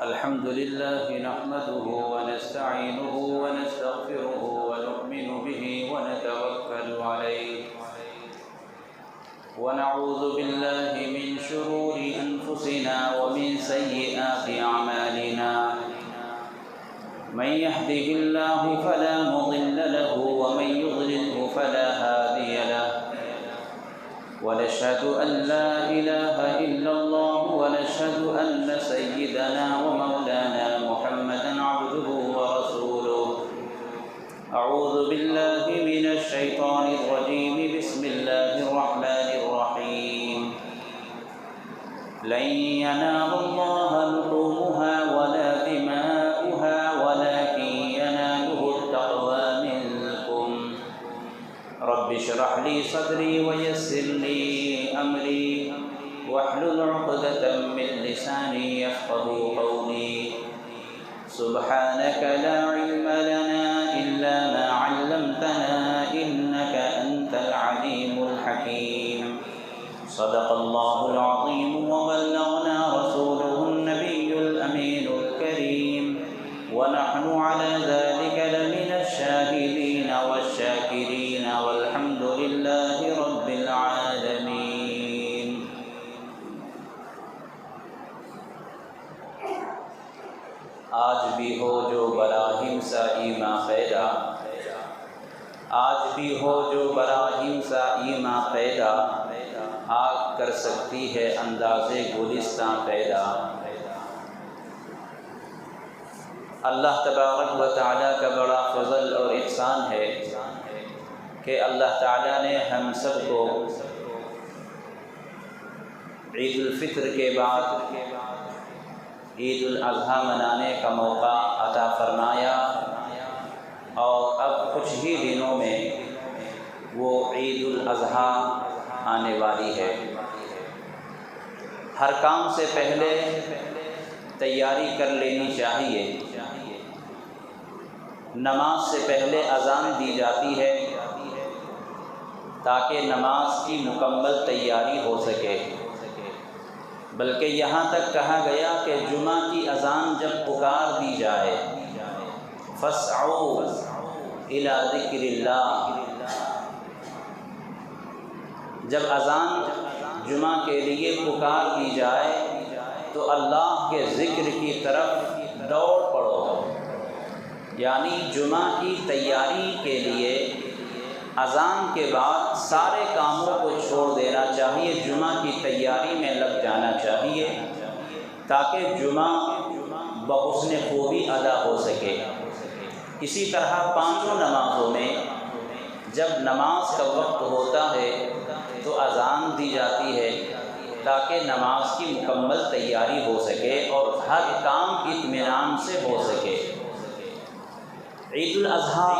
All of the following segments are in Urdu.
الحمد لله نحمده ونستعينه ونستغفره ونؤمن به ونتوكل عليه ونعوذ بالله من شرور أنفسنا ومن سيئات أعمالنا من يهده الله فلا مضل له ومن يضلله فلا هادي له ونشهد أن لا إله إلا الله ونشهد أن سيدنا ومولانا محمدا عبده ورسوله أعوذ بالله من الشيطان الرجيم بسم الله الرحمن الرحيم لن ينال الله لحومها ولا دماؤها ولكن يناله التقوى منكم رب اشرح لي صدري ويسر لي أمري واحلل عقدة من لساني يفقهوا قولي سبحانك لا علم لنا إلا ما علمتنا إنك أنت العليم الحكيم صدق الله العظيم وبلغنا رسوله النبي الأمين الكريم ونحن على ذلك لمن الشاهدين والشاكرين والحمد لله رب العالمين. آج بھی ہو جو براہیم سا ایماں پیدا، آج بھی ہو جو براہیم سا ایماں پیدا، آگ کر سکتی ہے اندازے گلستاں پیدا. اللہ تبارک و تعالیٰ کا بڑا فضل اور احسان ہے کہ اللہ تعالیٰ نے ہم سب کو عید الفطر کے بعد عید الاضحیٰ منانے کا موقع عطا فرمایا، اور اب کچھ ہی دنوں میں وہ عید الاضحیٰ آنے والی ہے. ہر کام سے پہلے تیاری کر لینی چاہیے. نماز سے پہلے اذان دی جاتی ہے تاکہ نماز کی مکمل تیاری ہو سکے، بلکہ یہاں تک کہا گیا کہ جمعہ کی اذان جب پکار دی جائے فَاسْعَوْا إِلَىٰ ذِكْرِ اللَّهِ، جب اذان جمعہ کے لیے پکار دی جائے تو اللہ کے ذکر کی طرف دوڑ پڑو. یعنی جمعہ کی تیاری کے لیے اذان کے بعد سارے کاموں کو چھوڑ دینا چاہیے، جمعہ کی تیاری میں لگ جانا چاہیے تاکہ جمعہ بحسن خوبی ادا ہو سکے. اسی طرح پانچوں نمازوں میں جب نماز کا وقت ہوتا ہے تو اذان دی جاتی ہے تاکہ نماز کی مکمل تیاری ہو سکے اور ہر کام اطمینان سے ہو سکے. عید الاضحیٰ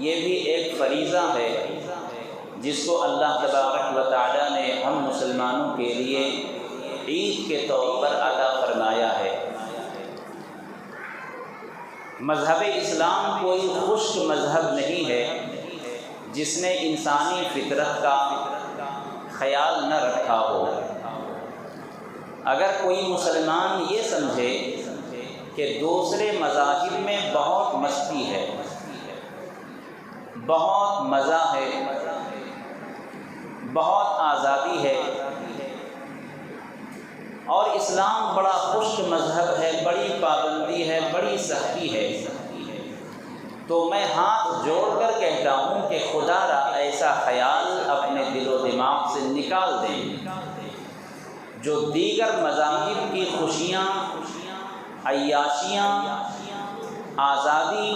یہ بھی ایک فریضہ ہے جس کو اللہ تبارک و تعالیٰ نے ہم مسلمانوں کے لیے عید کے طور پر عطا فرمایا ہے. مذہب اسلام کوئی خشک مذہب نہیں ہے جس نے انسانی فطرت کا خیال نہ رکھا ہو. اگر کوئی مسلمان یہ سمجھے کہ دوسرے مذاہب میں بہت مستی ہے، بہت مزہ ہے، بہت آزادی ہے اور اسلام بڑا خشک مذہب ہے، بڑی پابندی ہے، بڑی سختی ہے، تو میں ہاتھ جوڑ کر کہتا ہوں کہ خدا را ایسا خیال اپنے دل و دماغ سے نکال دیں. جو دیگر مذاہب کی خوشیاں، عیاشیاں، آزادی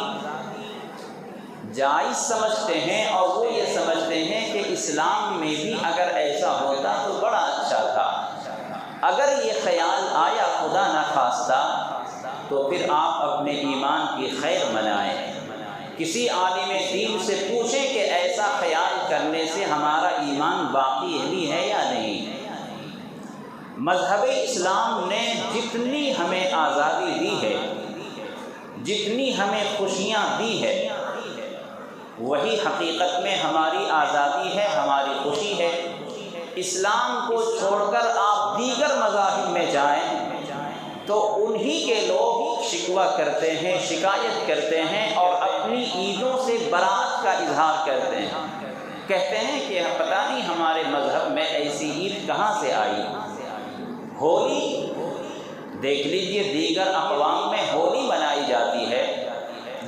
جائز سمجھتے ہیں اور وہ یہ سمجھتے ہیں کہ اسلام میں بھی اگر ایسا ہوتا تو بڑا اچھا تھا، اگر یہ خیال آیا خدا نخواستہ تو پھر آپ اپنے ایمان کی خیر منائیں. کسی عالم دین سے پوچھیں کہ ایسا خیال کرنے سے ہمارا ایمان باقی بھی ہے یا نہیں. مذہب اسلام نے جتنی ہمیں آزادی دی ہے، جتنی ہمیں خوشیاں دی ہے، وہی حقیقت میں ہماری آزادی ہے، ہماری خوشی ہے. اسلام کو چھوڑ کر آپ دیگر مذاہب میں جائیں تو انہی کے لوگ شکوہ کرتے ہیں، شکایت کرتے ہیں اور اپنی عیدوں سے برات کا اظہار کرتے ہیں، کہتے ہیں کہ پتہ نہیں ہمارے مذہب میں ایسی عید کہاں سے آئی۔ ہولی دیکھ لیجئے، دیگر اقوام میں ہولی منائی جاتی ہے،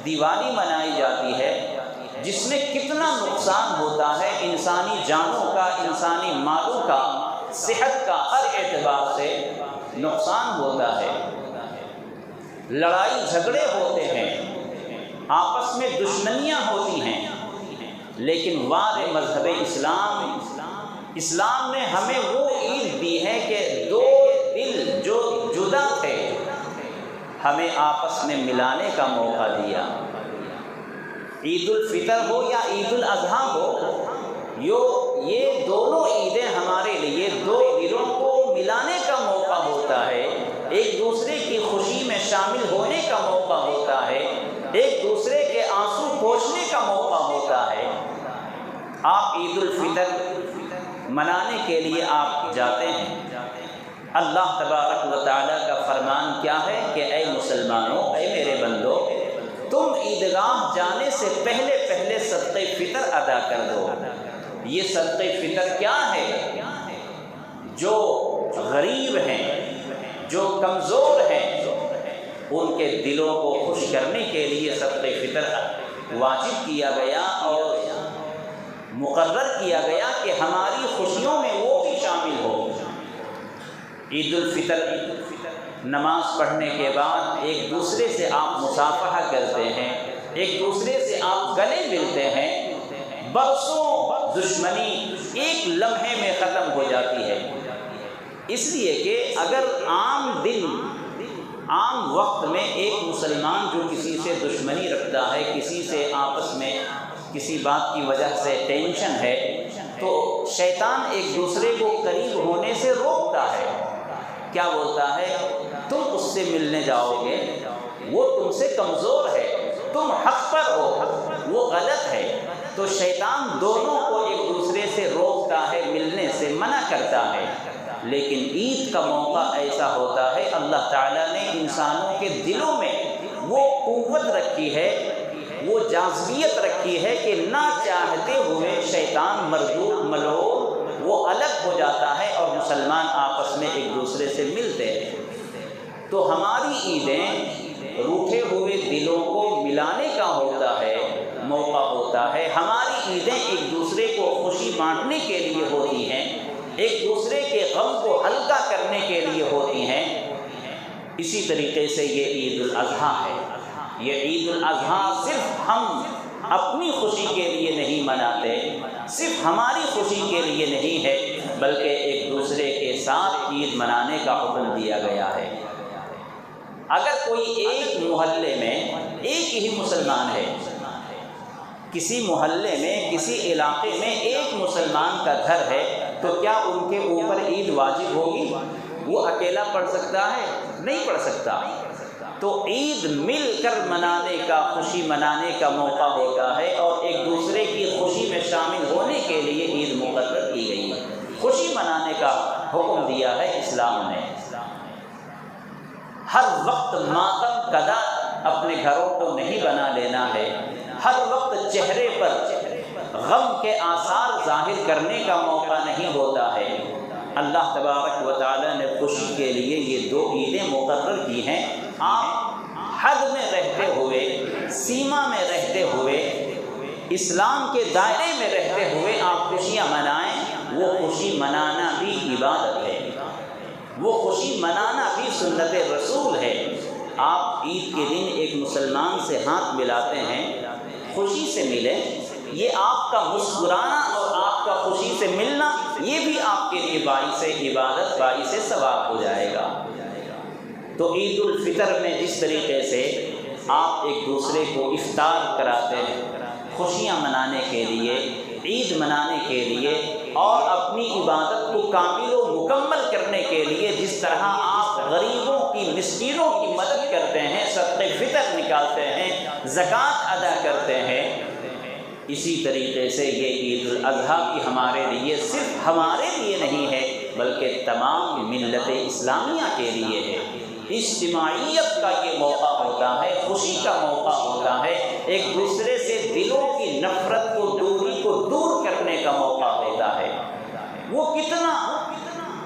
دیوالی منائی جاتی ہے، جس میں کتنا نقصان ہوتا ہے انسانی جانوں کا، انسانی مالوں کا، صحت کا، ہر اعتبار سے نقصان ہوتا ہے، لڑائی جھگڑے ہوتے ہیں، آپس میں دشمنیاں ہوتی ہیں، لیکن وار مذہب اسلام نے ہمیں وہ عید دی ہے کہ دو دل جو جدا تھے ہمیں آپس میں ملانے کا موقع دیا۔ عید الفطر ہو یا عید الاضحیٰ ہو، یہ دونوں عیدیں ہمارے لیے دو دلوں کو ملانے کا موقع ہوتا ہے، ایک دوسرے کی خوشی میں شامل ہونے کا موقع ہوتا ہے، ایک دوسرے کے آنسو پوچھنے کا موقع ہوتا ہے۔ آپ عید الفطر منانے کے لیے آپ جاتے ہیں، اللہ تبارک و تعالیٰ کا فرمان کیا ہے کہ اے مسلمانوں، اے میرے بندو، تم عیدگاہ جانے سے پہلے صدقہ فطر ادا کر دو۔ یہ صدقہ فطر کیا ہے؟ جو غریب ہیں، جو کمزور ہیں، ان کے دلوں کو خوش کرنے کے لیے صدقہ فطر واجب کیا گیا اور مقرر کیا گیا کہ ہماری خوشیوں میں وہ بھی شامل ہو۔ عید الفطر نماز پڑھنے کے بعد ایک دوسرے سے آپ مصافحہ کرتے ہیں، ایک دوسرے سے آپ گلے ملتے ہیں، برسوں دشمنی ایک لمحے میں ختم ہو جاتی ہے۔ اس لیے کہ اگر عام وقت میں ایک مسلمان جو کسی سے دشمنی رکھتا ہے، کسی سے آپس میں کسی بات کی وجہ سے ٹینشن ہے، تو شیطان ایک دوسرے کو قریب ہونے سے روکتا ہے۔ کیا بولتا ہے؟ تم اس سے ملنے جاؤ گے، وہ تم سے کمزور ہے، تم حق پر ہو، وہ غلط ہے۔ تو شیطان دونوں کو ایک دوسرے سے روکتا ہے، ملنے سے منع کرتا ہے۔ لیکن عید کا موقع ایسا ہوتا ہے، اللہ تعالیٰ نے انسانوں کے دلوں میں وہ قوت رکھی ہے، وہ جاذبیت رکھی ہے کہ نہ چاہتے ہوئے شیطان مردود ملعون وہ الگ ہو جاتا ہے اور مسلمان آپس میں ایک دوسرے سے ملتے ہیں۔ تو ہماری عیدیں روٹھے ہوئے دلوں کو ملانے کا ہوتا ہے، موقع ہوتا ہے۔ ہماری عیدیں ایک دوسرے کو خوشی بانٹنے کے لیے ہوتی ہیں، ایک دوسرے کے غم کو ہلکا کرنے کے لیے ہوتی ہیں۔ اسی طریقے سے یہ عید الاضحیٰ ہے۔ یہ عید الاضحیٰ صرف ہم اپنی خوشی کے لیے نہیں مناتے، صرف ہماری خوشی کے لیے نہیں ہے، بلکہ ایک دوسرے کے ساتھ عید منانے کا حکم دیا گیا ہے۔ اگر کوئی ایک محلے میں ایک ہی مسلمان ہے، کسی محلے میں، کسی علاقے میں ایک مسلمان کا گھر ہے، تو کیا ان کے اوپر عید واجب ہوگی؟ وہ اکیلا پڑھ سکتا ہے؟ نہیں پڑھ سکتا۔ تو عید مل کر منانے کا، خوشی منانے کا موقع ہوتا ہے، اور ایک دوسرے کی خوشی میں شامل ہونے کے لیے عید مقرر کی گئی ہے۔ خوشی منانے کا حکم دیا ہے اسلام نے۔ ہر وقت ماتم کدا اپنے گھروں کو نہیں بنا لینا ہے، ہر وقت چہرے پر غم کے آثار ظاہر کرنے کا موقع نہیں ہوتا ہے۔ اللہ تبارک و تعالیٰ نے خوشی کے لیے یہ دو عیدیں مقرر کی ہیں۔ آپ حد میں رہتے ہوئے، سیما میں رہتے ہوئے، اسلام کے دائرے میں رہتے ہوئے آپ خوشیاں منائیں۔ وہ خوشی منانا بھی عبادت ہے، وہ خوشی منانا بھی سنت رسول ہے۔ آپ عید کے دن ایک مسلمان سے ہاتھ ملاتے ہیں، خوشی سے ملیں۔ یہ آپ کا مسکرانا اور آپ کا خوشی سے ملنا، یہ بھی آپ کے لیے باعث عبادت، باعث ثواب ہو جائے گا۔ تو عید الفطر میں جس طریقے سے آپ ایک دوسرے کو افطار کراتے ہیں، خوشیاں منانے کے لیے، عید منانے کے لیے، اور اپنی عبادت کو کامل و مکمل کرنے کے لیے جس طرح آپ غریبوں کی، مسکینوں کی مدد کرتے ہیں، صدقہ فطر نکالتے ہیں، زکوٰۃ ادا کرتے ہیں، اسی طریقے سے یہ عید الاضحیٰ بھی ہمارے لیے، صرف ہمارے لیے نہیں ہے، بلکہ تمام ملت اسلامیہ کے لیے ہے۔ اجتماعیت کا یہ موقع ہوتا ہے، خوشی کا موقع ہوتا ہے، ایک دوسرے سے دلوں کی نفرت کو، دوری کو دور کرنے کا موقع ہوتا ہے۔ وہ کتنا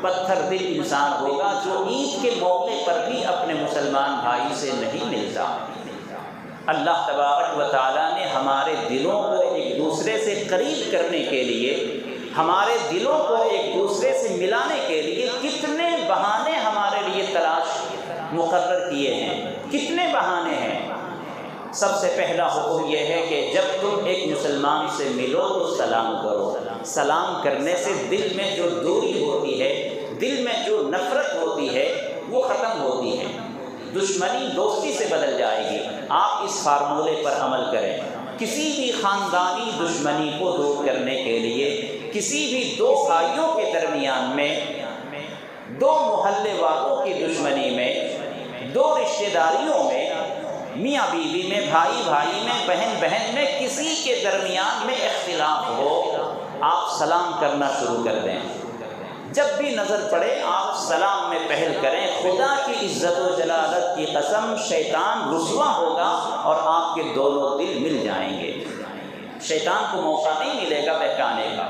پتھر دل انسان ہوگا جو عید کے موقع پر بھی اپنے مسلمان بھائی سے نہیں ملتا۔ اللہ تبارک و تعالیٰ نے ہمارے دلوں کو ایک دوسرے سے قریب کرنے کے لیے، ہمارے دلوں کو ایک دوسرے سے ملانے کے لیے کتنے بہانے ہمارے لیے تلاش مقرر کیے ہیں، کتنے بہانے ہیں۔ سب سے پہلا حکم یہ ہے کہ جب تم ایک مسلمان سے ملو تو سلام کرو۔ سلام کرنے سے دل میں جو دوری ہوتی ہے، دل میں جو نفرت ہوتی ہے وہ ختم ہوتی ہے، دشمنی دوستی سے بدل جائے گی۔ آپ اس فارمولے پر عمل کریں۔ کسی بھی خاندانی دشمنی کو دور کرنے کے لیے، کسی بھی دو بھائیوں کے درمیان میں، دو محلے والوں کی دشمنی میں، دو رشتہ داریوں میں، میاں بیوی میں، بھائی بھائی میں، بہن بہن میں، کسی کے درمیان میں اختلاف ہو، آپ سلام کرنا شروع کر دیں۔ جب بھی نظر پڑے آپ سلام میں پہل کریں۔ خدا کی عزت و جلالت کی قسم، شیطان رسوا ہوگا اور آپ کے دونوں دل مل جائیں گے۔ شیطان کو موقع نہیں ملے گا بہکانے کا۔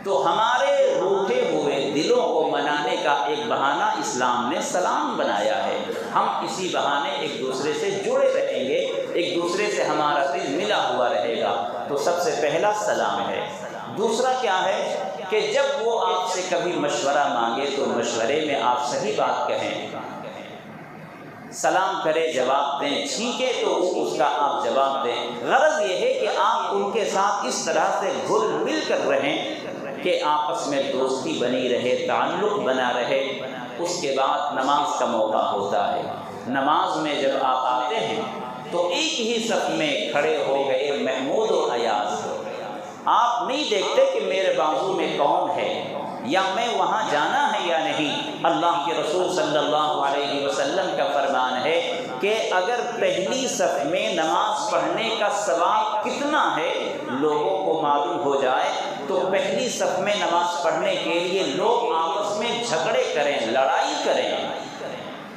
تو ہمارے روٹھے ہوئے دلوں کو منانے کا ایک بہانہ اسلام نے سلام بنایا ہے۔ ہم اسی بہانے ایک دوسرے سے جڑے رہیں گے، ایک دوسرے سے ہمارا دل ملا ہوا رہے گا۔ تو سب سے پہلا سلام ہے۔ دوسرا کیا ہے کہ جب وہ آپ سے کبھی مشورہ مانگے تو مشورے میں آپ صحیح بات کہیں۔ سلام کرے جواب دیں، چھینکے تو اس کا آپ جواب دیں۔ غرض یہ ہے کہ آپ ان کے ساتھ اس طرح سے گھل مل کر رہیں کہ آپس میں دوستی بنی رہے، تعلق بنا رہے۔ اس کے بعد نماز کا موقع ہوتا ہے۔ نماز میں جب آپ آتے ہیں تو ایک ہی صف میں کھڑے ہو گئے محمود و ایاز۔ آپ نہیں دیکھتے کہ میرے بازو میں کون ہے یا میں وہاں جانا ہے یا نہیں۔ اللہ کے رسول صلی اللہ علیہ وسلم کا فرمان ہے کہ اگر پہلی صف میں نماز پڑھنے کا ثواب کتنا ہے لوگوں کو معلوم ہو جائے تو پہلی صف میں نماز پڑھنے کے لیے لوگ آپس میں جھگڑے کریں، لڑائی کریں،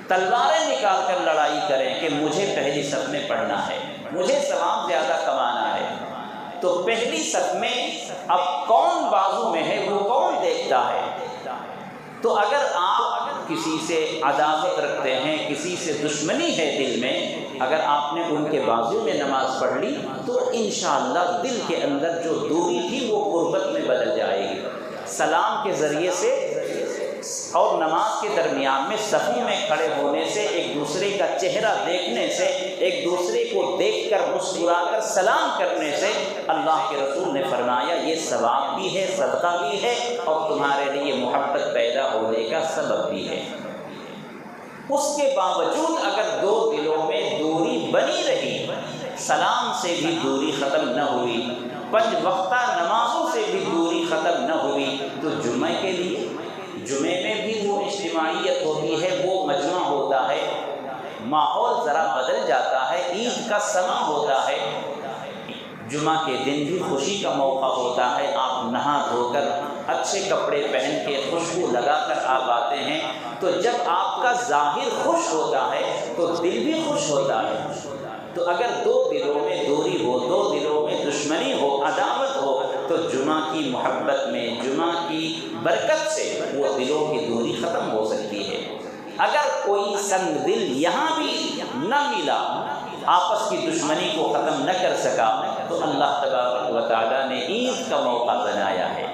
تلواریں نکال کر لڑائی کریں کہ مجھے پہلی صف میں پڑھنا ہے، مجھے ثواب زیادہ کمانا ہے۔ تو پہلی صف میں اب کون بازو میں ہے وہ کون دیکھتا ہے؟ تو اگر آپ کسی سے عداوت رکھتے ہیں، کسی سے دشمنی ہے دل میں، اگر آپ نے ان کے بازو میں نماز پڑھ لی تو انشاءاللہ دل کے اندر جو دوری تھی وہ قربت میں بدل جائے گی۔ سلام کے ذریعے سے اور نماز کے درمیان میں صفوں میں کھڑے ہونے سے، ایک دوسرے کا چہرہ دیکھنے سے، ایک دوسرے کو دیکھ کر مسکرا کر سلام کرنے سے اللہ کے رسول نے فرمایا یہ ثواب بھی ہے، صدقہ بھی ہے اور تمہارے لیے محبت پیدا ہونے کا سبب بھی ہے۔ اس کے باوجود اگر دو دلوں میں دوری بنی رہی، سلام سے بھی دوری ختم نہ ہوئی، 5 وقتہ نمازوں سے بھی دوری ختم نہ ہوئی، تو جمعے کے لیے، جمعے میں بھی وہ اجتماعیت ہوتی ہے، وہ مجمع ہوتا ہے، ماحول ذرا بدل جاتا ہے، عید کا سماں ہوتا ہے، جمعہ کے دن بھی خوشی کا موقع ہوتا ہے۔ آپ نہا دھو کر اچھے کپڑے پہن کے خوشبو لگا کر آپ آتے ہیں، تو جب آپ کا ظاہر خوش ہوتا ہے تو دل بھی خوش ہوتا ہے۔ تو اگر دو دلوں میں دوری ہو، دو دلوں میں دشمنی ہو، عداوت ہو، تو جمعہ کی محبت میں، جمعہ کی برکت سے وہ دلوں کی دوری ختم ہو سکتی ہے۔ اگر کوئی سنگ دل یہاں بھی نہ ملا، آپس کی دشمنی کو ختم نہ کر سکا، تو اللہ تبارک و تعالیٰ نے عید کا موقع بنایا ہے۔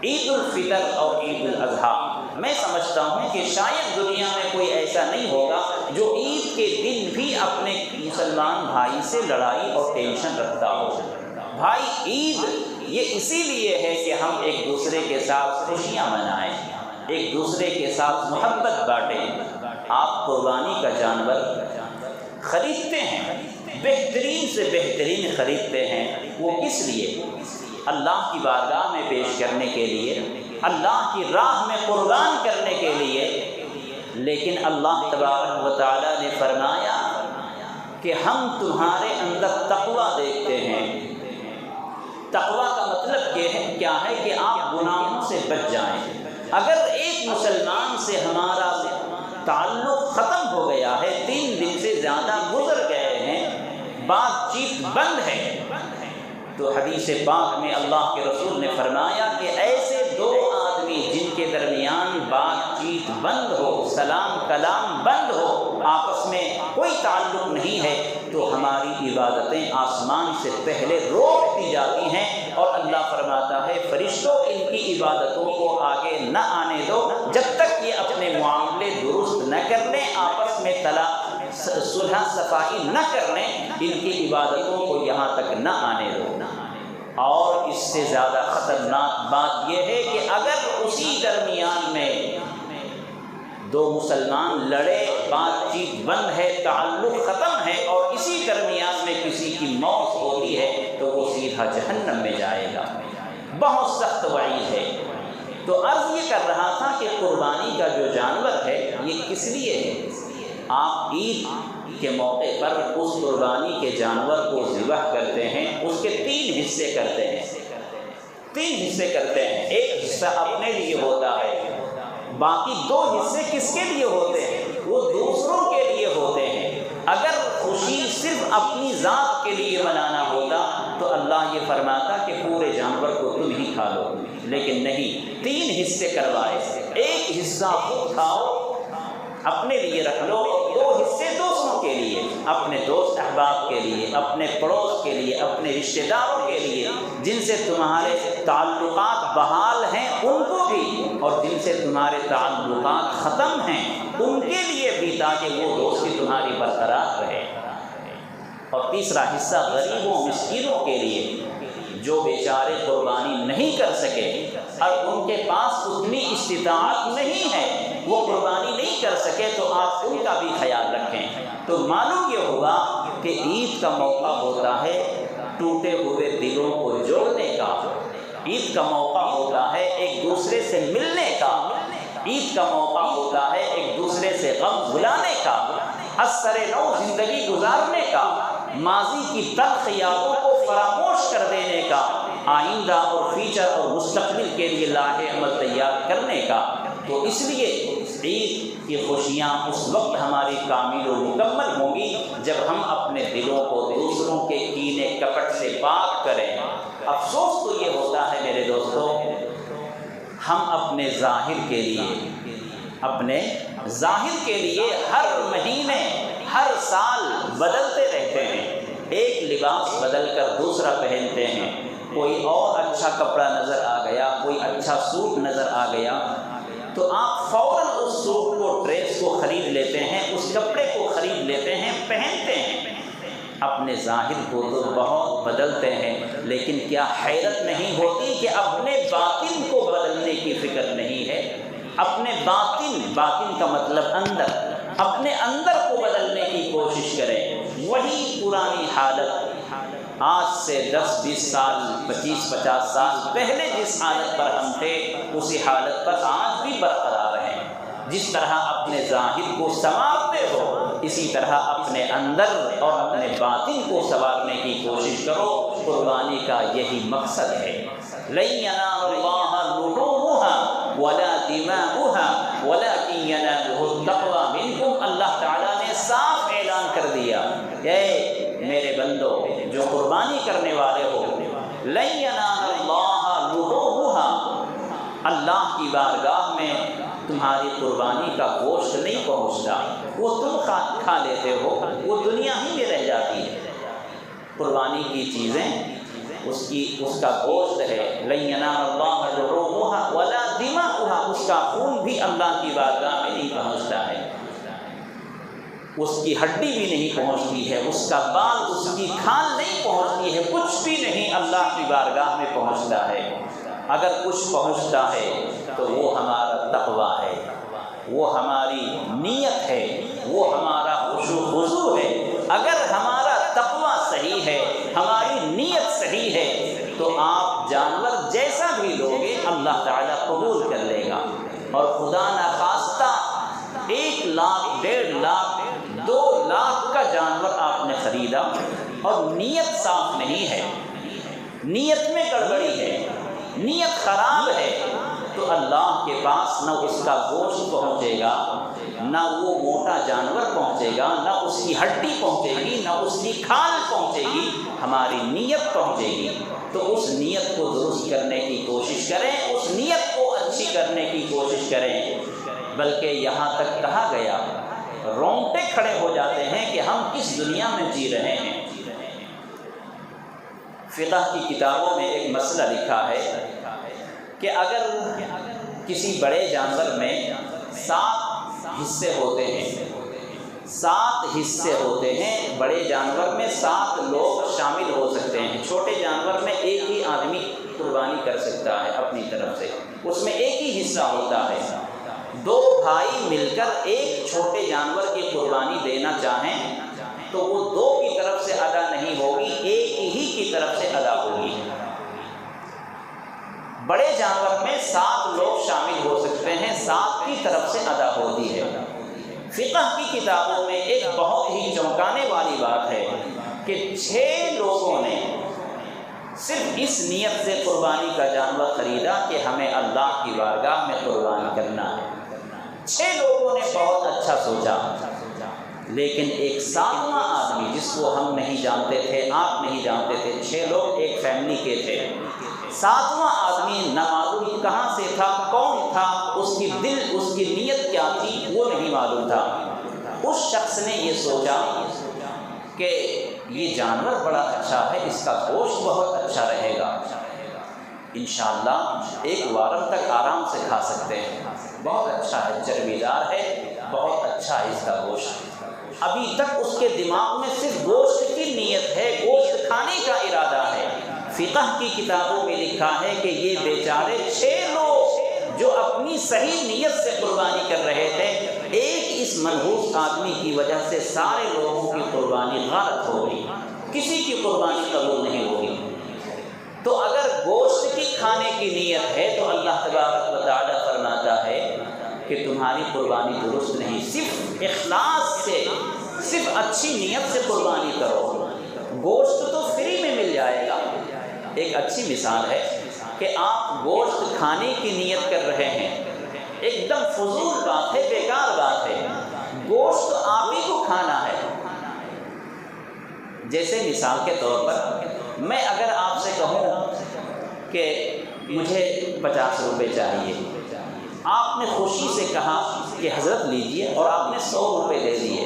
عید الفطر اور عید الاضحیٰ، میں سمجھتا ہوں کہ شاید دنیا میں کوئی ایسا نہیں ہوگا جو عید کے دن بھی اپنے مسلمان بھائی سے لڑائی اور ٹینشن رکھتا ہو۔ بھائی عید یہ اسی لیے ہے کہ ہم ایک دوسرے کے ساتھ خوشیاں منائیں، ایک دوسرے کے ساتھ محبت بانٹیں۔ آپ قربانی کا جانور خریدتے ہیں، بہترین سے بہترین خریدتے ہیں، وہ کس لیے؟ اللہ کی بارگاہ میں پیش کرنے کے لیے، اللہ کی راہ میں قربان کرنے کے لیے۔ لیکن اللہ تبارک و تعالیٰ نے فرمایا کہ ہم تمہارے اندر تقویٰ دیکھتے ہیں۔ تقویٰ کا مطلب کیا ہے کہ آپ گناہوں سے بچ جائیں۔ اگر ایک مسلمان سے ہمارا تعلق ختم ہو گیا ہے، 3 دن سے زیادہ گزر گئے ہیں، بات چیت بند ہے، تو حدیث پاک میں اللہ کے رسول نے فرمایا کہ ایسے 2 آدمی جن کے درمیان بات چیت بند ہو، سلام کلام بند ہو، آپس میں کوئی تعلق نہیں ہے، تو ہماری عبادتیں آسمان سے پہلے روک دی جاتی ہیں، اور اللہ فرماتا ہے فرشتوں ان کی عبادتوں کو آگے نہ آنے دو جب تک یہ اپنے معاملے درست نہ کر لیں، آپس میں صلح صفائی نہ کر لیں، ان کی عبادتوں کو یہاں تک نہ آنے دو۔ اور اس سے زیادہ خطرناک بات یہ ہے کہ اگر اسی درمیان میں 2 مسلمان لڑے، بات چیت بند ہے، تعلق ختم ہے، اور اسی درمیان میں کسی کی موت ہوتی ہے تو وہ سیدھا جہنم میں جائے گا۔ بہت سخت وعید ہے۔ تو عرض یہ کر رہا تھا کہ قربانی کا جو جانور ہے یہ کس لیے ہے؟ آپ عید کے موقع پر اس قربانی کے جانور کو ذبح کرتے ہیں، اس کے 3 حصے کرتے ہیں، 3 حصے کرتے ہیں۔ ایک حصہ اپنے لیے ہوتا ہے، باقی 2 حصے کس کے لیے ہوتے ہیں؟ وہ دوسروں کے لیے ہوتے ہیں۔ اگر خوشی صرف اپنی ذات کے لیے منانا ہوتا تو اللہ یہ فرماتا کہ پورے جانور کو تم ہی کھا لو، لیکن نہیں، 3 حصے کروائے، ایک حصہ خود کھاؤ، اپنے لیے رکھ لو، اور 2 حصے دوسروں کے لیے، اپنے دوست احباب کے لیے، اپنے پڑوس کے لیے، اپنے رشتہ داروں کے لیے، جن سے تمہارے تعلقات بحال ہیں ان کو بھی، اور جن سے تمہارے تعلقات ختم ہیں ان کے لیے بھی، تاکہ وہ دوستی تمہاری برقرار رہے۔ اور تیسرا حصہ غریبوں مسکینوں کے لیے، جو بیچارے قربانی نہیں کر سکے اور ان کے پاس اتنی استطاعت نہیں ہے، وہ قربانی نہیں کر سکے، تو آپ ان کا بھی خیال رکھیں۔ تو معلوم یہ ہوگا کہ عید کا موقع ہوتا ہے ٹوٹے ہوئے دلوں کو جوڑنے کا، عید کا موقع ہوتا ہے ایک دوسرے سے ملنے کا، عید کا موقع ہوتا ہے ایک دوسرے سے غم بھلانے کا، از سر نو زندگی گزارنے کا، ماضی کی تلخ یادوں کو فراموش کر دینے کا، آئندہ اور فیوچر اور مستقبل کے لیے لاہ عمل تیار کرنے کا۔ تو اس لیے عید کی خوشیاں اس وقت ہماری کامل و مکمل ہوں گی جب ہم اپنے دلوں کو دوسروں کے کینے کپٹ سے پاک کریں۔ افسوس تو یہ ہوتا ہے میرے دوستو، ہم اپنے ظاہر کے لیے ہر مہینے ہر سال بدلتے رہتے ہیں، ایک لباس بدل کر دوسرا پہنتے ہیں، کوئی اور اچھا کپڑا نظر آ گیا، کوئی اچھا سوٹ نظر آ گیا، تو آپ فوراً اس سوٹ کو، ڈریس کو خرید لیتے ہیں، اس کپڑے کو خرید لیتے ہیں، پہنتے ہیں۔ اپنے ظاہر کو تو بہت بدلتے ہیں، لیکن کیا حیرت نہیں ہوتی کہ اپنے باطن کو بدلنے کی فکر نہیں ہے؟ اپنے باطن کا مطلب اندر، اپنے اندر کو بدلنے کی کوشش کریں۔ وہی پرانی حالت، آج سے 10-20 سال 25-50 سال پہلے جس حالت پر ہم تھے اسی حالت پر آج بھی برقرار ہیں۔ جس طرح اپنے ظاہر کو سنوارتے ہو، اسی طرح اپنے اندر اور اپنے باطن کو سنوارنے کی کوشش کرو۔ قربانی کا یہی مقصد ہے۔ لَن يَنَالَ اللَّهَ لُحُومُهَا وَلَا دِمَاؤُهَا وَلَكِن يَنَالُهُ التَّقْوَىٰ مِنكُمْ۔ اللہ تعالیٰ نے صاف اعلان کر دیا کہ میرے بندو جو قربانی کرنے والے ہو، لَن يَنَالَ اللَّهَ لُحُومُهَا، اللہ کی بارگاہ میں تمہاری قربانی کا گوشت نہیں پہنچتا، وہ تم کھا لیتے ہو، وہ دنیا ہی میں رہ جاتی ہے۔ قربانی کی چیزیں اس کا گوشت ہے، لَن يَنَالَ اللَّهَ لُحُومُهَا وَلَا دِمَاؤُهَا، اس کا خون بھی اللہ کی بارگاہ میں نہیں پہنچتا ہے، اس کی ہڈی بھی نہیں پہنچتی ہے، اس کا بال، اس کی کھال نہیں پہنچتی ہے، کچھ بھی نہیں اللہ کی بارگاہ میں پہنچتا ہے۔ اگر کچھ پہنچتا ہے تو وہ ہمارا تقویٰ ہے، وہ ہماری نیت ہے، وہ ہمارا خشوع و خضوع ہے۔ اگر ہمارا تقویٰ صحیح ہے، ہماری نیت صحیح ہے، تو آپ جانور جیسا بھی لوگے اللہ تعالیٰ قبول کر لے گا۔ اور خدا نخواستہ 1 لاکھ 1.5 لاکھ 2 لاکھ کا جانور آپ نے خریدا اور نیت صاف نہیں ہے، نیت میں گڑبڑی ہے، نیت خراب ہے، تو اللہ کے پاس نہ اس کا گوشت پہنچے گا، نہ وہ موٹا جانور پہنچے گا، نہ اس کی ہڈی پہنچے گی، نہ اس کی کھال پہنچے گی، ہماری نیت پہنچے گی۔ تو اس نیت کو درست کرنے کی کوشش کریں، اس نیت کو اچھی کرنے کی کوشش کریں۔ بلکہ یہاں تک کہا گیا، رونگٹے کھڑے ہو جاتے ہیں کہ ہم کس دنیا میں جی رہے ہیں۔ فقہ کی کتابوں میں ایک مسئلہ لکھا ہے کہ اگر کسی بڑے جانور میں 7 حصے ہوتے ہیں، 7 حصے ہوتے ہیں، بڑے جانور میں 7 لوگ شامل ہو سکتے ہیں، چھوٹے جانور میں ایک ہی آدمی قربانی کر سکتا ہے اپنی طرف سے، اس میں ایک ہی حصہ ہوتا ہے۔ 2 بھائی مل کر ایک چھوٹے جانور کی قربانی دینا چاہیں تو وہ 2 کی طرف سے ادا نہیں ہوگی، ایک ہی کی طرف سے ادا ہوگی۔ بڑے جانور میں 7 لوگ شامل ہو سکتے ہیں، 7 کی طرف سے ادا ہوتی ہے۔ فقہ کی کتابوں میں ایک بہت ہی چونکانے والی بات ہے کہ 6 لوگوں نے صرف اس نیت سے قربانی کا جانور خریدا کہ ہمیں اللہ کی بارگاہ میں قربانی کرنا ہے۔ 6 لوگوں نے بہت اچھا سوچا، لیکن ایک 7واں آدمی جس کو ہم نہیں جانتے تھے، آپ نہیں جانتے تھے، 6 لوگ ایک فیملی کے تھے، 7واں آدمی نہ معلوم کہاں سے تھا، کون تھا، اس کی نیت کیا تھی وہ نہیں معلوم تھا۔ اس شخص نے یہ سوچا کہ یہ جانور بڑا اچھا ہے، اس کا گوشت بہت اچھا رہے گا، انشاءاللہ 1 وارم تک آرام سے کھا سکتے ہیں، بہت اچھا ہے، چربی دار ہے، بہت اچھا ہے اس کا گوشت۔ ابھی تک اس کے دماغ میں صرف گوشت کی نیت ہے، گوشت کھانے کا ارادہ ہے۔ فقہ کی کتابوں میں لکھا ہے کہ یہ بیچارے 6 لوگ جو اپنی صحیح نیت سے قربانی کر رہے تھے، ایک اس منحوس آدمی کی وجہ سے سارے لوگوں کی قربانی غلط ہو گئی، کسی کی قربانی قبول نہیں ہوگی۔ تو اگر گوشت کی کھانے کی نیت ہے تو اللہ تبارک و تعالی فرماتا ہے کہ تمہاری قربانی درست نہیں، صرف اخلاص سے، صرف اچھی نیت سے قربانی کرو، گوشت تو فری میں مل جائے گا۔ ایک اچھی مثال ہے کہ آپ گوشت کھانے کی نیت کر رہے ہیں، ایک دم فضول بات ہے، بیکار بات ہے، گوشت آپ ہی کو کھانا ہے۔ جیسے مثال کے طور پر میں اگر آپ سے کہوں کہ مجھے 50 روپے چاہیے، آپ نے خوشی سے کہا کہ حضرت لیجئے، اور آپ نے 100 روپے دے دیے،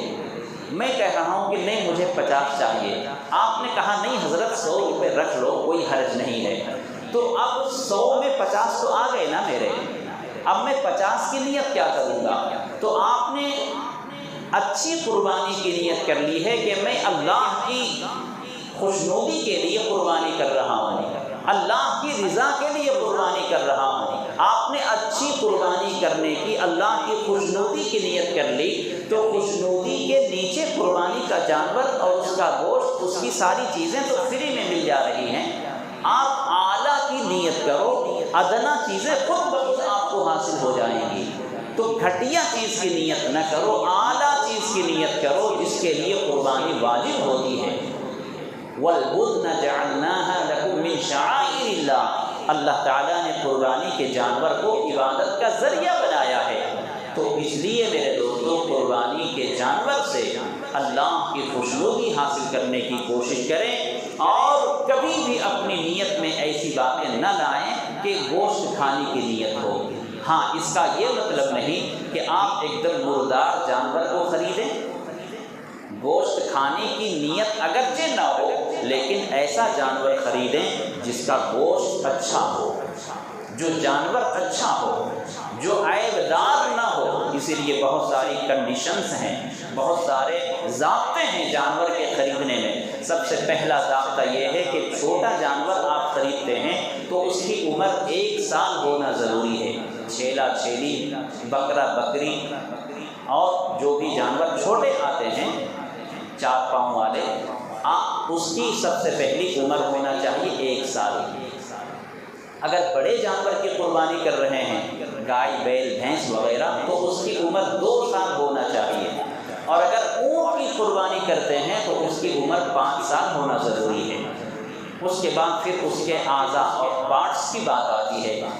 میں کہہ رہا ہوں کہ نہیں مجھے 50 چاہیے، آپ نے کہا نہیں حضرت 100 روپے رکھ لو، کوئی حرج نہیں ہے، تو اب 100 میں 50 تو آ گئے نا میرے، اب میں 50 کی نیت کیا کروں گا؟ تو آپ نے اچھی قربانی کی نیت کر لی ہے کہ میں اللہ کی خوشنودی کے لیے قربانی کر رہا ہوں، اللہ کی رضا کے لیے قربانی کر رہا ہوں۔ آپ نے اچھی قربانی کرنے کی، اللہ کی خوشنودی کی نیت کر لی، تو خوشنودی کے نیچے قربانی کا جانور اور اس کا گوشت، اس کی ساری چیزیں تو فری میں مل جا رہی ہیں۔ آپ اعلیٰ کی نیت کرو، ادنا چیزیں خود بخود آپ کو حاصل ہو جائیں گی۔ تو گھٹیا چیز کی نیت نہ کرو، اعلیٰ چیز کی نیت کرو جس کے لیے قربانی واجب ہوتی ہے۔ وَالْبُدْنَ جَعَلْنَاهَا لَكُم مِّن شَعَائِرِ اللَّهِ، اللہ تعالیٰ نے قربانی کے جانور کو عبادت کا ذریعہ بنایا ہے۔ تو اس لیے میرے دوستوں، قربانی کے جانور سے اللہ کی خوشنودی حاصل کرنے کی کوشش کریں، اور کبھی بھی اپنی نیت میں ایسی باتیں نہ لائیں کہ گوشت کھانے کی نیت ہو۔ ہاں، اس کا یہ مطلب نہیں کہ آپ ایک دم مردار جانور کو خریدیں، گوشت کھانے کی نیت اگرچہ نہ ہو، لیکن ایسا جانور خریدیں جس کا گوشت اچھا ہو، جو جانور اچھا ہو، جو عیب دار نہ ہو۔ اسی لیے بہت ساری کنڈیشنز ہیں، بہت سارے ضابطے ہیں جانور کے خریدنے میں۔ سب سے پہلا ضابطہ یہ ہے کہ چھوٹا جانور آپ خریدتے ہیں تو اس کی عمر 1 سال ہونا ضروری ہے۔ چھیلا چھیلی، بکرا بکری، اور جو بھی جانور چھوٹے آتے ہیں 4 پاؤں والے، اس کی سب سے پہلی عمر ہونا چاہیے 1 سال۔ اگر بڑے جانور کی قربانی کر رہے ہیں، گائے، بیل، بھینس وغیرہ، تو اس کی عمر 2 سال ہونا چاہیے، اور اگر اونٹ کی قربانی کرتے ہیں تو اس کی عمر 5 سال ہونا ضروری ہے۔ اس کے بعد پھر اس کے اعضاء اور پارٹس کی بات آتی ہے،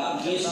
21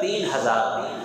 3000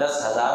10,000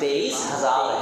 23,000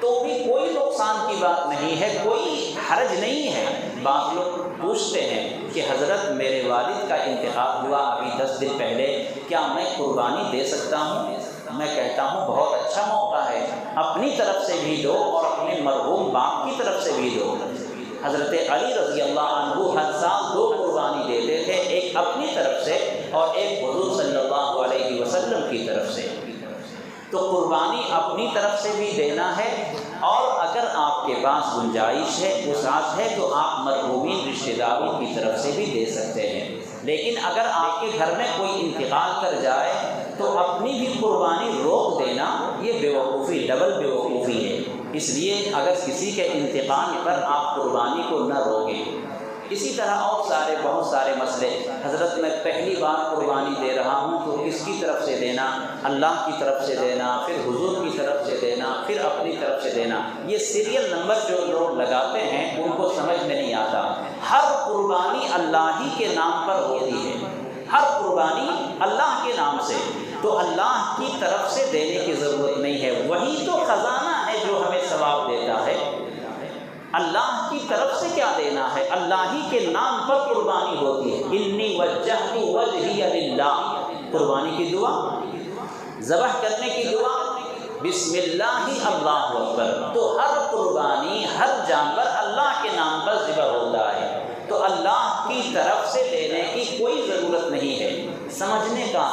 تو بھی کوئی نقصان کی بات نہیں ہے، کوئی حرج نہیں ہے۔ بعض لوگ پوچھتے ہیں کہ حضرت میرے والد کا انتقال ہوا ابھی 10 دن پہلے، کیا میں قربانی دے سکتا ہوں؟ میں کہتا ہوں بہت اچھا موقع ہے، اپنی طرف سے بھی دو اور اپنے مرحوم باپ کی طرف سے بھی دو۔ حضرت علی رضی اللہ عنہ ہر سال 2 قربانی دیتے تھے، ایک اپنی طرف سے اور ایک حضور صلی اللہ علیہ وسلم کی طرف سے۔ تو قربانی اپنی طرف سے بھی دینا ہے، اور اگر آپ کے پاس گنجائش ہے، وسعت ہے، تو آپ مرحومین رشتہ داروں کی طرف سے بھی دے سکتے ہیں۔ لیکن اگر آپ کے گھر میں کوئی انتقال کر جائے تو اپنی بھی قربانی روک دینا یہ بیوقوفی، ڈبل بیوقوفی ہے۔ اس لیے اگر کسی کے انتقال پر آپ قربانی کو نہ روکیں۔ اسی طرح اور بہت سارے مسئلے، حضرت میں پہلی بار قربانی دے رہا ہوں تو کس کی طرف سے دینا؟ اللہ کی طرف سے دینا، پھر حضور کی طرف سے دینا، پھر اپنی طرف سے دینا۔ یہ سیریل نمبر جو لوگ لگاتے ہیں ان کو سمجھ میں نہیں آتا۔ ہر قربانی اللہ ہی کے نام پر ہوتی ہے، ہر قربانی اللہ کے نام سے، تو اللہ کی طرف سے دینے کی ضرورت نہیں ہے۔ وہی تو خزانہ ہے جو ہمیں ثواب دیتا ہے۔ اللہ کی طرف سے کیا دینا ہے؟ اللہ ہی کے نام پر قربانی ہوتی ہے۔ انی وجہت وجہی للہ، قربانی کی دعا، ذبح کرنے کی دعا بسم اللہ اللہ اکبر۔ تو ہر قربانی، ہر جانور اللہ کے نام پر ذبح ہوتا ہے، تو اللہ کی طرف سے دینے کی کوئی ضرورت نہیں ہے۔ سمجھنے کا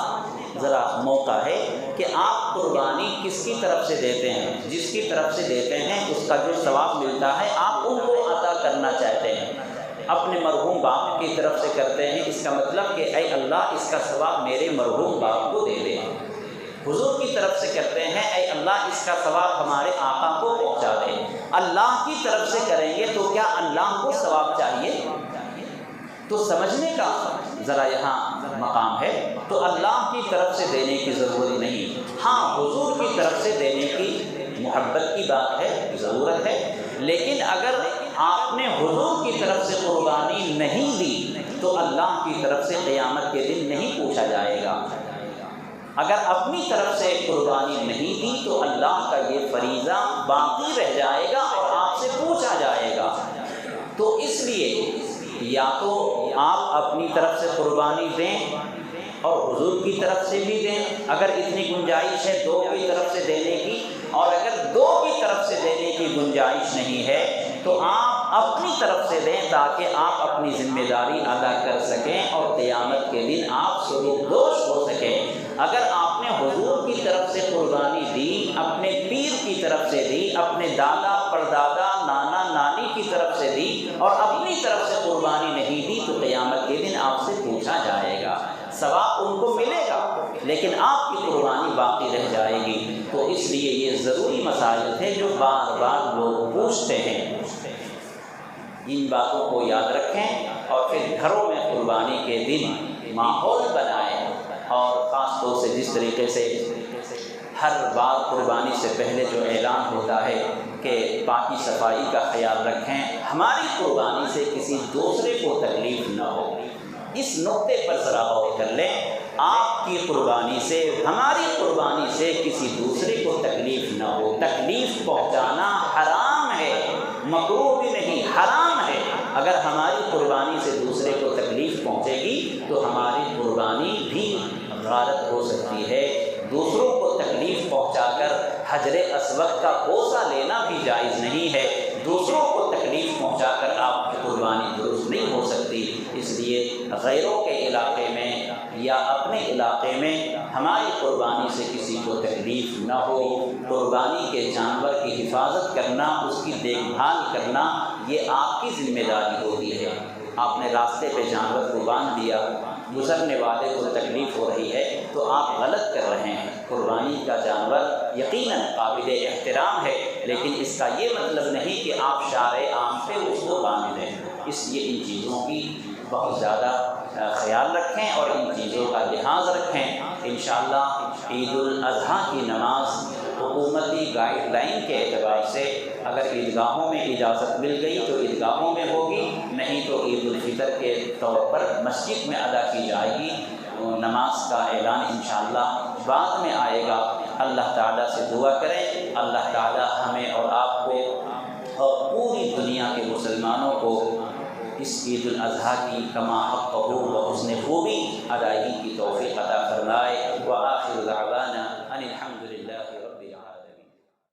ذرا موقع ہے کہ آپ قربانی کس کی طرف سے دیتے ہیں۔ جس کی طرف سے دیتے ہیں اس کا جو ثواب ملتا ہے آپ ان کو عطا کرنا چاہتے ہیں۔ اپنے مرحوم باپ کی طرف سے کرتے ہیں، اس کا مطلب کہ اے اللہ اس کا ثواب میرے مرحوم باپ کو دے دے۔ حضور کی طرف سے کرتے ہیں، اے اللہ اس کا ثواب ہمارے آقا کو پہنچا دے۔ اللہ کی طرف سے کریں گے تو کیا اللہ کو ثواب چاہیے؟ تو سمجھنے کا ذرا یہاں مقام ہے۔ تو اللہ کی طرف سے دینے کی ضرورت نہیں، ہاں حضور کی طرف سے دینے کی محبت کی بات ہے، ضرورت ہے۔ لیکن اگر آپ نے حضور کی طرف سے قربانی نہیں دی تو اللہ کی طرف سے قیامت کے دن نہیں پوچھا جائے گا۔ اگر اپنی طرف سے قربانی نہیں دی تو اللہ کا یہ فریضہ باقی رہ جائے گا اور آپ سے پوچھا جائے گا۔ تو اس لیے یا تو آپ اپنی طرف سے قربانی دیں اور حضور کی طرف سے بھی دیں، اگر اتنی گنجائش ہے 2 کی طرف سے دینے کی، اور اگر 2 کی طرف سے دینے کی گنجائش نہیں ہے تو آپ اپنی طرف سے دیں تاکہ آپ اپنی ذمہ داری ادا کر سکیں اور قیامت کے دن آپ سبکدوش ہو سکیں۔ اگر آپ نے حضور کی طرف سے قربانی دی، اپنے پیر کی طرف سے دی، اپنے دادا پردادا نانا نانی کی طرف سے دی اور اپنی طرف سے قربانی نہیں دی تو قیامت کے دن آپ سے پوچھا جائے گا۔ ثواب ان کو ملے گا لیکن آپ کی قربانی باقی رہ جائے گی۔ تو اس لیے یہ ضروری مسائل تھے جو بار بار لوگ پوچھتے ہیں۔ ان باتوں کو یاد رکھیں اور پھر گھروں میں قربانی کے دن ماحول بنائیں، اور خاص طور سے جس طریقے سے ہر بار قربانی سے پہلے جو اعلان ہوتا ہے کہ پاکی صفائی کا خیال رکھیں، ہماری قربانی سے کسی دوسرے کو تکلیف نہ ہو۔ اس نقطے پر ذرا غور کر لیں، آپ کی قربانی سے، ہماری قربانی سے کسی دوسرے کو تکلیف نہ ہو۔ تکلیف پہنچانا حرام ہے، مکروہ بھی نہیں، حرام ہے۔ اگر ہماری قربانی سے دوسرے کو تکلیف پہنچے گی تو ہماری قربانی بھی غارت ہو سکتی ہے۔ دوسروں کو تکلیف پہنچا کر حجر اسود کا بوسہ لینا بھی جائز نہیں ہے۔ دوسروں کو تکلیف پہنچا کر آپ کی قربانی درست نہیں ہو سکتی۔ اس لیے غیروں کے علاقے میں یا اپنے علاقے میں ہماری قربانی سے کسی کو تکلیف نہ ہو۔ قربانی کے جانور کی حفاظت کرنا، اس کی دیکھ بھال کرنا، یہ آپ کی ذمہ داری ہوتی ہے۔ آپ نے راستے پہ جانور کو باندھ دیا، گزرنے والے کو تکلیف ہو رہی ہے تو آپ غلط کر رہے ہیں۔ قربانی کا جانور یقیناً قابل احترام ہے، لیکن اس کا یہ مطلب نہیں کہ آپ شارع عام پہ اس کو باندھ دیں۔ اس لیے ان چیزوں کی بہت زیادہ خیال رکھیں اور ان چیزوں کا لحاظ رکھیں۔ انشاءاللہ عید الاضحیٰ کی نماز حکومتی گائیڈ لائن کے اعتبار سے اگر عیدگاہوں میں اجازت مل گئی تو عیدگاہوں میں ہوگی، نہیں تو عید الفطر کے طور پر مسجد میں ادا کی جائے گی۔ نماز کا اعلان انشاءاللہ بعد میں آئے گا۔ اللہ تعالیٰ سے دعا کریں اللہ تعالیٰ ہمیں اور آپ کو اور پوری دنیا کے مسلمانوں کو اس عید الاضحیٰ کی کما حقہ و حسن خوبی ادائیگی کی توفیق